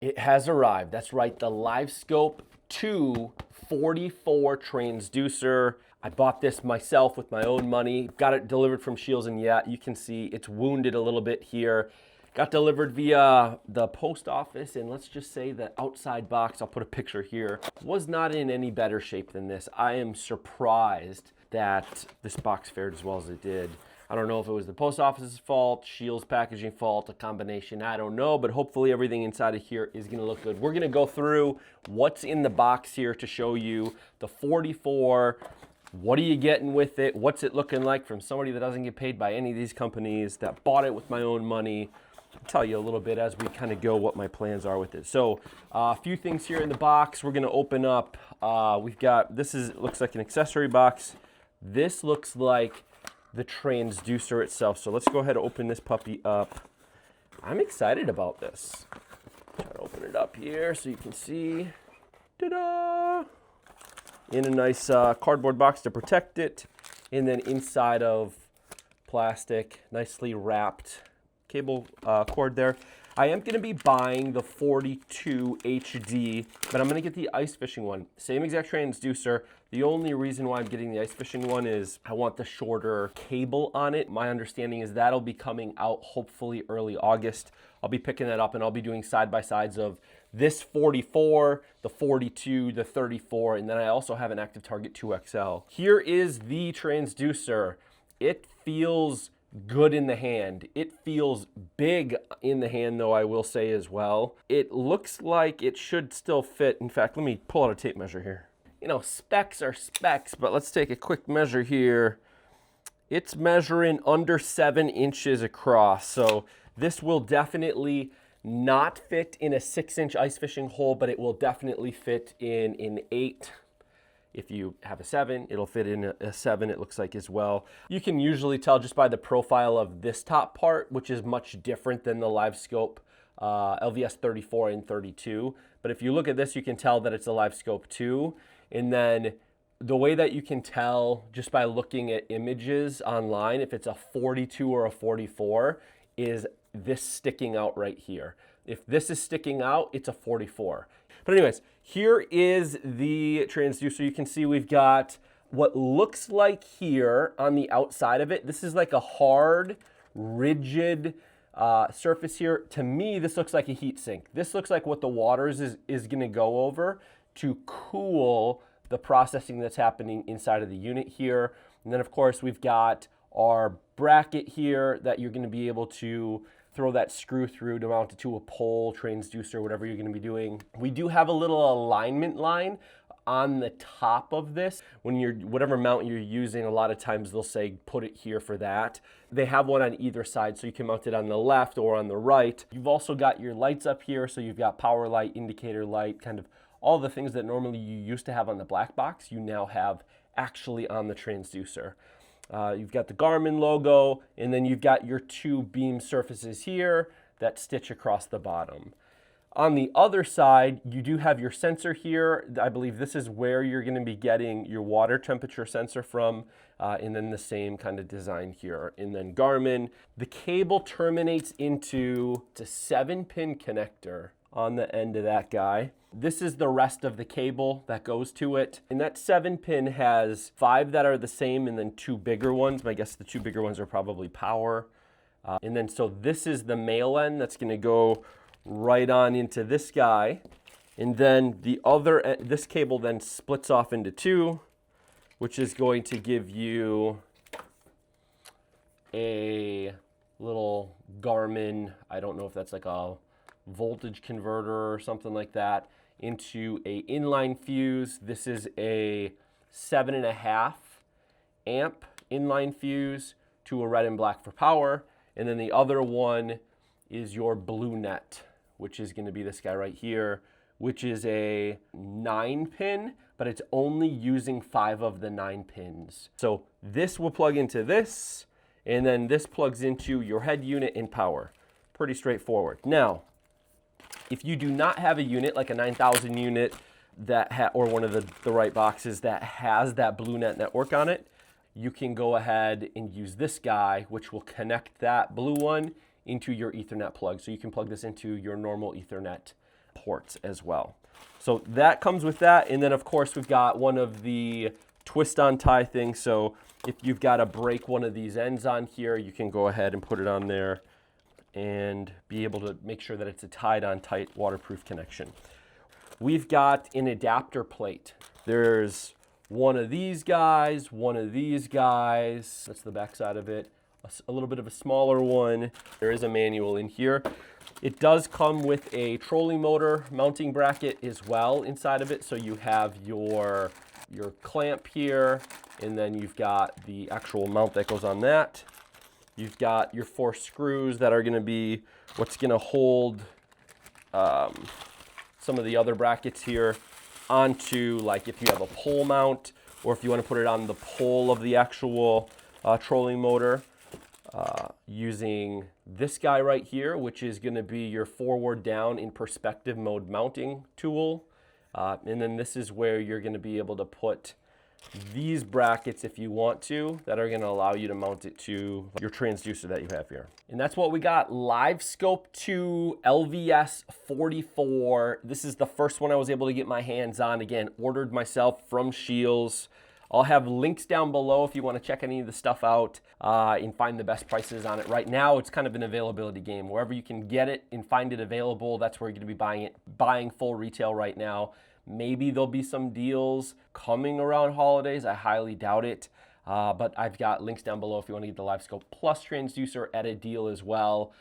It has arrived. That's right, the LiveScope 244 transducer. I bought this myself with my own money. Got it delivered from Shields, and yeah, you can see it's wounded a little bit here. Got delivered via the post office, and let's just say the outside box, I'll put a picture here, was not in any better shape than this. I am surprised that this box fared as well as it did. I don't know if it was the post office's fault, Shields packaging fault, a combination, I don't know, but hopefully everything inside of here is gonna look good. We're gonna go through what's in the box here to show you the 44, what are you getting with it, what's it looking like from somebody that doesn't get paid by any of these companies, that bought it with my own money. I'll tell you a little bit as we kind of go what my plans are with it. So a few things here in the box we're gonna open up. We've got, looks like an accessory box. This looks like the transducer itself. So let's go ahead and open this puppy up. I'm excited about this. Try to open it up here so you can see. Ta-da! In a nice cardboard box to protect it. And then inside of plastic, nicely wrapped cable cord there. I am going to be buying the 42 HD, but I'm going to get the ice fishing one. Same exact transducer. The only reason why I'm getting the ice fishing one is I want the shorter cable on it. My understanding is that'll be coming out hopefully early August. I'll be picking that up and I'll be doing side-by-sides of this 44, the 42, the 34, and then I also have an Active Target 2XL. Here is the transducer. It feels good in the hand. It feels big in the hand though, I will say as well. It looks like it should still fit. In fact, let me pull out a tape measure here. You know, specs are specs, but let's take a quick measure here. It's measuring under 7 inches across. So this will definitely not fit in a 6-inch ice fishing hole, but it will definitely fit in an 8. If you have a 7, it'll fit in a 7, it looks like as well. You can usually tell just by the profile of this top part, which is much different than the LiveScope LVS44 and 32. But if you look at this, you can tell that it's a LiveScope 2. And then the way that you can tell just by looking at images online, if it's a 42 or a 44, is this sticking out right here. If this is sticking out, it's a 44. But anyways, here is the transducer. You can see we've got what looks like here on the outside of it. This is like a hard, rigid surface here. To me, this looks like a heat sink. This looks like what the waters is gonna go over to cool the processing that's happening inside of the unit here. And then of course, we've got our bracket here that you're gonna be able to throw that screw through to mount it to a pole, transducer, whatever you're gonna be doing. We do have a little alignment line on the top of this. When you're, whatever mount you're using, a lot of times they'll say, put it here for that. They have one on either side, so you can mount it on the left or on the right. You've also got your lights up here, so you've got power light, indicator light, kind of all the things that normally you used to have on the black box, you now have actually on the transducer. You've got the Garmin logo, and then you've got your 2 beam surfaces here that stitch across the bottom. On the other side, you do have your sensor here. I believe this is where you're going to be getting your water temperature sensor from, and then the same kind of design here. And then Garmin, the cable terminates into a 7-pin connector on the end of that guy. This is the rest of the cable that goes to it. And that 7-pin has 5 that are the same and then 2 bigger ones. I guess the 2 bigger ones are probably power. And then so this is the male end that's gonna go right on into this guy. And then the other, this cable then splits off into 2, which is going to give you a little Garmin, I don't know if that's like a voltage converter or something like that, into a inline fuse. This is a 7.5 amp inline fuse to a red and black for power. And then the other one is your blue net, which is going to be this guy right here, which is a 9-pin, but it's only using 5 of the 9 pins. So this will plug into this, and then this plugs into your head unit and power. Pretty straightforward. Now, if you do not have a unit like a 9000 unit that or one of the right boxes that has that BlueNet network on it, you can go ahead and use this guy, which will connect that blue one into your Ethernet plug. So you can plug this into your normal Ethernet ports as well. So that comes with that. And then of course we've got one of the twist on tie things. So if you've got to break one of these ends on here, you can go ahead and put it on there and be able to make sure that it's a tied on tight waterproof connection. We've got an adapter plate. There's one of these guys, one of these guys. That's the back side of it. A little bit of a smaller one. There is a manual in here. It does come with a trolling motor mounting bracket as well inside of it. So you have your clamp here, and then you've got the actual mount that goes on that. You've got your 4 screws that are gonna be what's gonna hold some of the other brackets here onto, like if you have a pole mount, or if you wanna put it on the pole of the actual trolling motor. Using this guy right here, which is going to be your forward down in perspective mode mounting tool. And then this is where you're going to be able to put these brackets if you want to, that are going to allow you to mount it to your transducer that you have here. And that's what we got. LiveScope 2 LVS44. This is the first one I was able to get my hands on. Again, ordered myself from Scheels. I'll have links down below if you want to check any of the stuff out and find the best prices on it. Right now, it's kind of an availability game. Wherever you can get it and find it available, that's where you're going to be buying full retail right now. Maybe there'll be some deals coming around holidays. I highly doubt it. But I've got links down below if you want to get the LiveScope Plus transducer at a deal as well.